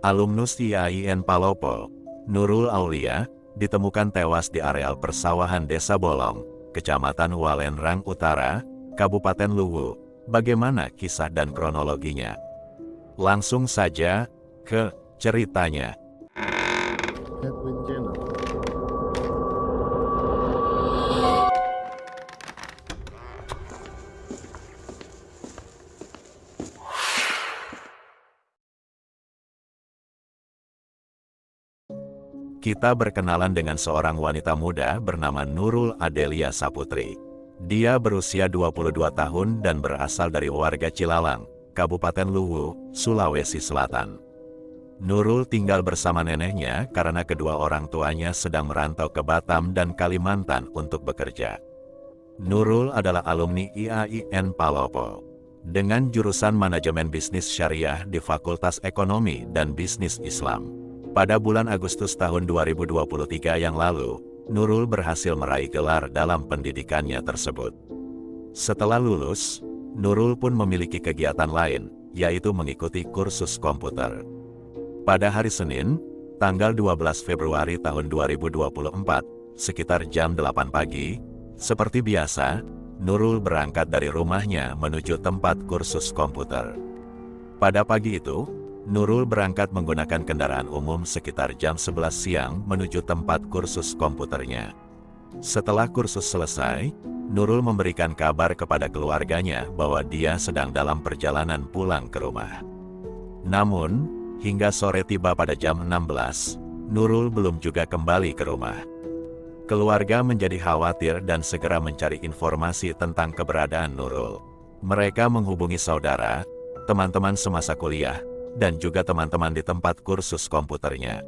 Alumnus IAIN Palopo, Nurul Aulia, ditemukan tewas di areal persawahan Desa Bolong, Kecamatan Walenrang Utara, Kabupaten Luwu. Bagaimana kisah dan kronologinya? Langsung saja ke ceritanya. Edwin Jenner. Kita berkenalan dengan seorang wanita muda bernama Nurul Adelia Saputri. Dia berusia 22 tahun dan berasal dari warga Cilalang, Kabupaten Luwu, Sulawesi Selatan. Nurul tinggal bersama neneknya karena kedua orang tuanya sedang merantau ke Batam dan Kalimantan untuk bekerja. Nurul adalah alumni IAIN Palopo dengan jurusan Manajemen Bisnis Syariah di Fakultas Ekonomi dan Bisnis Islam. Pada bulan Agustus tahun 2023 yang lalu, Nurul berhasil meraih gelar dalam pendidikannya tersebut. Setelah lulus, Nurul pun memiliki kegiatan lain, yaitu mengikuti kursus komputer. Pada hari Senin, tanggal 12 Februari tahun 2024, sekitar jam 8 pagi, seperti biasa, Nurul berangkat dari rumahnya menuju tempat kursus komputer. Pada pagi itu, Nurul berangkat menggunakan kendaraan umum sekitar jam 11 siang menuju tempat kursus komputernya. Setelah kursus selesai, Nurul memberikan kabar kepada keluarganya bahwa dia sedang dalam perjalanan pulang ke rumah. Namun, hingga sore tiba pada jam 16, Nurul belum juga kembali ke rumah. Keluarga menjadi khawatir dan segera mencari informasi tentang keberadaan Nurul. Mereka menghubungi saudara, teman-teman semasa kuliah, dan juga teman-teman di tempat kursus komputernya.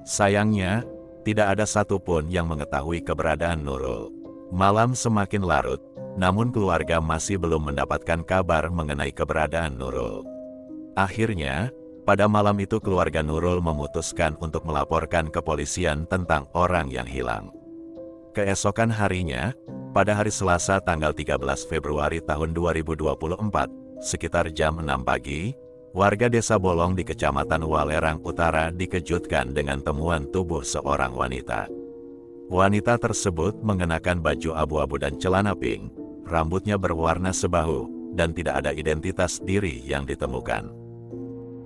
Sayangnya, tidak ada satupun yang mengetahui keberadaan Nurul. Malam semakin larut, namun keluarga masih belum mendapatkan kabar mengenai keberadaan Nurul. Akhirnya, pada malam itu keluarga Nurul memutuskan untuk melaporkan kepolisian tentang orang yang hilang. Keesokan harinya, pada hari Selasa tanggal 13 Februari tahun 2024, sekitar jam 6 pagi, warga Desa Bolong di Kecamatan Walerang Utara dikejutkan dengan temuan tubuh seorang wanita. Wanita tersebut mengenakan baju abu-abu dan celana pink, rambutnya berwarna sebahu, dan tidak ada identitas diri yang ditemukan.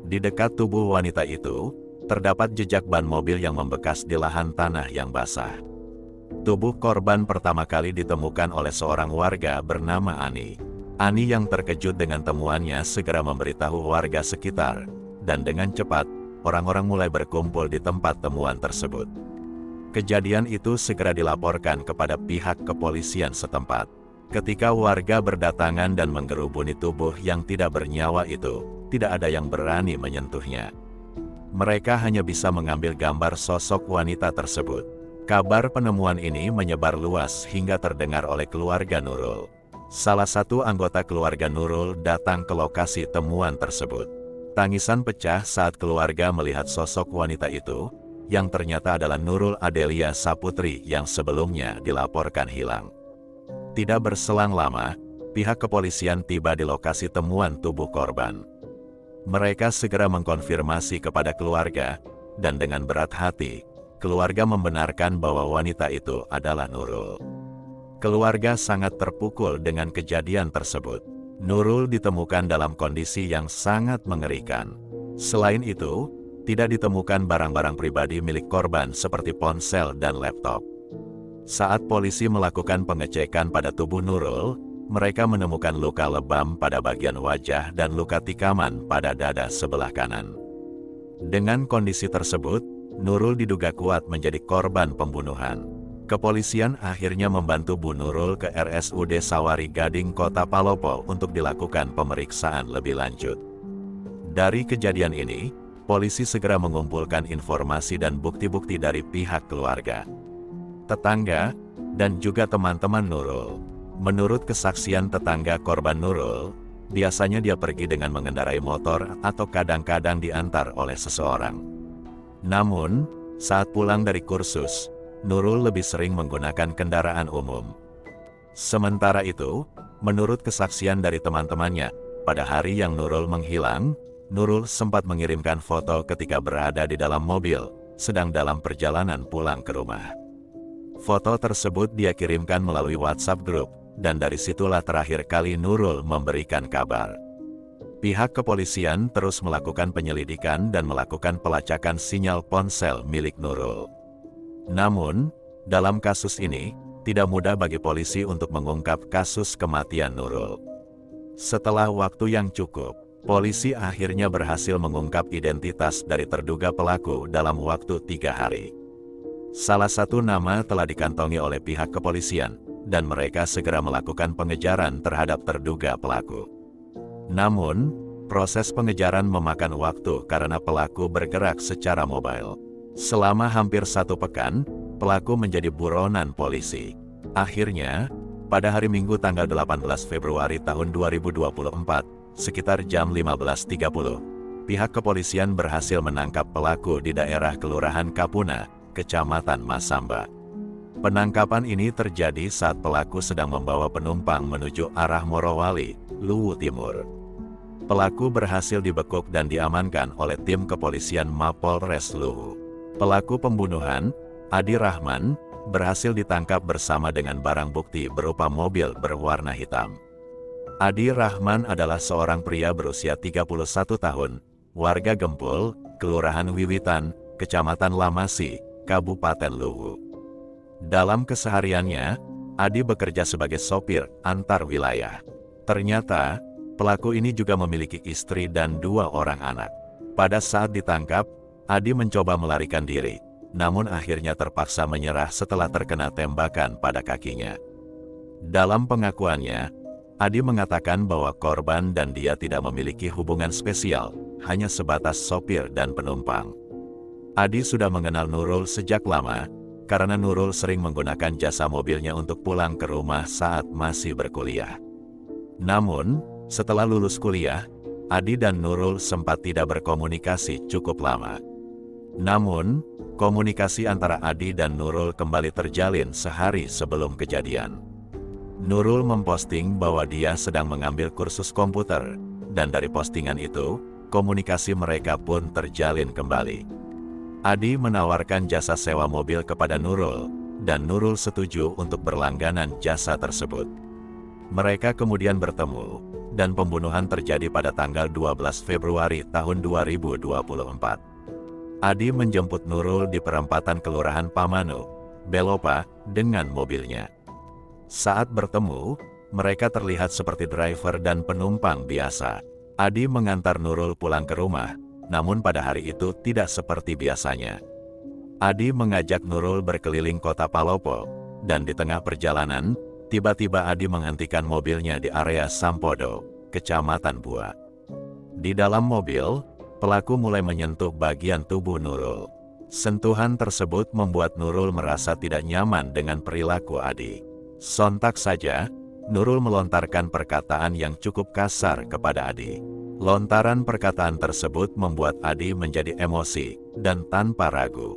Di dekat tubuh wanita itu, terdapat jejak ban mobil yang membekas di lahan tanah yang basah. Tubuh korban pertama kali ditemukan oleh seorang warga bernama Ani. Ani yang terkejut dengan temuannya segera memberitahu warga sekitar, dan dengan cepat, orang-orang mulai berkumpul di tempat temuan tersebut. Kejadian itu segera dilaporkan kepada pihak kepolisian setempat. Ketika warga berdatangan dan menggerubuni tubuh yang tidak bernyawa itu, tidak ada yang berani menyentuhnya. Mereka hanya bisa mengambil gambar sosok wanita tersebut. Kabar penemuan ini menyebar luas hingga terdengar oleh keluarga Nurul. Salah satu anggota keluarga Nurul datang ke lokasi temuan tersebut. Tangisan pecah saat keluarga melihat sosok wanita itu, yang ternyata adalah Nurul Adelia Saputri yang sebelumnya dilaporkan hilang. Tidak berselang lama, pihak kepolisian tiba di lokasi temuan tubuh korban. Mereka segera mengkonfirmasi kepada keluarga, dan dengan berat hati, keluarga membenarkan bahwa wanita itu adalah Nurul. Keluarga sangat terpukul dengan kejadian tersebut. Nurul ditemukan dalam kondisi yang sangat mengerikan. Selain itu, tidak ditemukan barang-barang pribadi milik korban seperti ponsel dan laptop. Saat polisi melakukan pengecekan pada tubuh Nurul, mereka menemukan luka lebam pada bagian wajah dan luka tikaman pada dada sebelah kanan. Dengan kondisi tersebut, Nurul diduga kuat menjadi korban pembunuhan. Kepolisian akhirnya membantu Bu Nurul ke RSUD Sawari Gading Kota Palopo untuk dilakukan pemeriksaan lebih lanjut. Dari kejadian ini, polisi segera mengumpulkan informasi dan bukti-bukti dari pihak keluarga, tetangga, dan juga teman-teman Nurul. Menurut kesaksian tetangga korban Nurul, biasanya dia pergi dengan mengendarai motor atau kadang-kadang diantar oleh seseorang. Namun, saat pulang dari kursus, Nurul lebih sering menggunakan kendaraan umum. Sementara itu, menurut kesaksian dari teman-temannya, pada hari yang Nurul menghilang, Nurul sempat mengirimkan foto ketika berada di dalam mobil, sedang dalam perjalanan pulang ke rumah. Foto tersebut dia kirimkan melalui WhatsApp Group, dan dari situlah terakhir kali Nurul memberikan kabar. Pihak kepolisian terus melakukan penyelidikan dan melakukan pelacakan sinyal ponsel milik Nurul. Namun, dalam kasus ini, tidak mudah bagi polisi untuk mengungkap kasus kematian Nurul. Setelah waktu yang cukup, polisi akhirnya berhasil mengungkap identitas dari terduga pelaku dalam waktu 3 hari. Salah satu nama telah dikantongi oleh pihak kepolisian, dan mereka segera melakukan pengejaran terhadap terduga pelaku. Namun, proses pengejaran memakan waktu karena pelaku bergerak secara mobile. Selama hampir 1 pekan, pelaku menjadi buronan polisi. Akhirnya, pada hari Minggu tanggal 18 Februari tahun 2024, sekitar jam 15.30, pihak kepolisian berhasil menangkap pelaku di daerah Kelurahan Kapuna, Kecamatan Masamba. Penangkapan ini terjadi saat pelaku sedang membawa penumpang menuju arah Morowali, Luwu Timur. Pelaku berhasil dibekuk dan diamankan oleh tim kepolisian Mapolres Luwu. Pelaku pembunuhan, Adi Rahman, berhasil ditangkap bersama dengan barang bukti berupa mobil berwarna hitam. Adi Rahman adalah seorang pria berusia 31 tahun, warga Gempul, Kelurahan Wiwitan, Kecamatan Lamasi, Kabupaten Luwu. Dalam kesehariannya, Adi bekerja sebagai sopir antar wilayah. Ternyata, pelaku ini juga memiliki istri dan 2 orang anak. Pada saat ditangkap, Adi mencoba melarikan diri, namun akhirnya terpaksa menyerah setelah terkena tembakan pada kakinya. Dalam pengakuannya, Adi mengatakan bahwa korban dan dia tidak memiliki hubungan spesial, hanya sebatas sopir dan penumpang. Adi sudah mengenal Nurul sejak lama, karena Nurul sering menggunakan jasa mobilnya untuk pulang ke rumah saat masih berkuliah. Namun, setelah lulus kuliah, Adi dan Nurul sempat tidak berkomunikasi cukup lama. Namun, komunikasi antara Adi dan Nurul kembali terjalin sehari sebelum kejadian. Nurul memposting bahwa dia sedang mengambil kursus komputer, dan dari postingan itu, komunikasi mereka pun terjalin kembali. Adi menawarkan jasa sewa mobil kepada Nurul, dan Nurul setuju untuk berlangganan jasa tersebut. Mereka kemudian bertemu, dan pembunuhan terjadi pada tanggal 12 Februari tahun 2024. Adi menjemput Nurul di perempatan Kelurahan Pamanu, Belopa, dengan mobilnya. Saat bertemu, mereka terlihat seperti driver dan penumpang biasa. Adi mengantar Nurul pulang ke rumah, namun pada hari itu tidak seperti biasanya. Adi mengajak Nurul berkeliling kota Palopo, dan di tengah perjalanan, tiba-tiba Adi menghentikan mobilnya di area Sampodo, Kecamatan Bua. Di dalam mobil, pelaku mulai menyentuh bagian tubuh Nurul. Sentuhan tersebut membuat Nurul merasa tidak nyaman dengan perilaku Adi. Sontak saja, Nurul melontarkan perkataan yang cukup kasar kepada Adi. Lontaran perkataan tersebut membuat Adi menjadi emosi, dan tanpa ragu,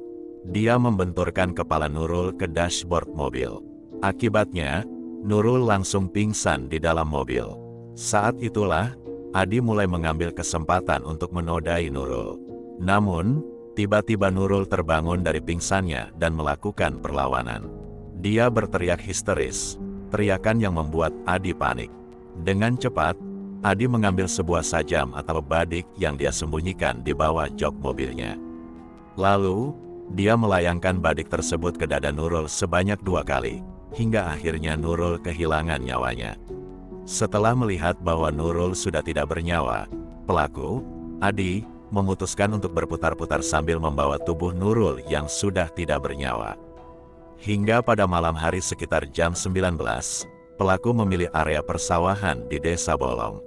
dia membenturkan kepala Nurul ke dashboard mobil. Akibatnya, Nurul langsung pingsan di dalam mobil. Saat itulah, Adi mulai mengambil kesempatan untuk menodai Nurul. Namun, tiba-tiba Nurul terbangun dari pingsannya dan melakukan perlawanan. Dia berteriak histeris, teriakan yang membuat Adi panik. Dengan cepat, Adi mengambil sebuah sajam atau badik yang dia sembunyikan di bawah jok mobilnya. Lalu, dia melayangkan badik tersebut ke dada Nurul sebanyak 2 kali, hingga akhirnya Nurul kehilangan nyawanya. Setelah melihat bahwa Nurul sudah tidak bernyawa, pelaku, Adi, memutuskan untuk berputar-putar sambil membawa tubuh Nurul yang sudah tidak bernyawa. Hingga pada malam hari sekitar jam 19, pelaku memilih area persawahan di Desa Bolong.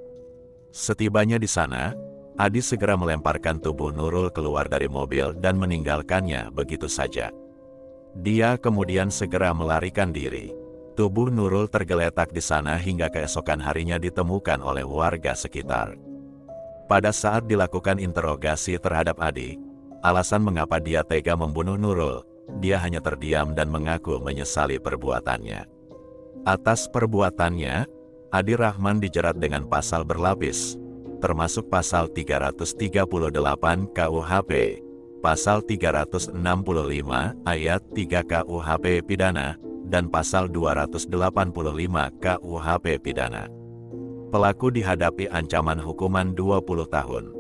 Setibanya di sana, Adi segera melemparkan tubuh Nurul keluar dari mobil dan meninggalkannya begitu saja. Dia kemudian segera melarikan diri. Tubuh Nurul tergeletak di sana hingga keesokan harinya ditemukan oleh warga sekitar. Pada saat dilakukan interogasi terhadap Adi, alasan mengapa dia tega membunuh Nurul, dia hanya terdiam dan mengaku menyesali perbuatannya. Atas perbuatannya, Adi Rahman dijerat dengan pasal berlapis, termasuk pasal 338 KUHP, pasal 365 ayat 3 KUHP pidana, dan pasal 285 KUHP pidana. Pelaku dihadapi ancaman hukuman 20 tahun.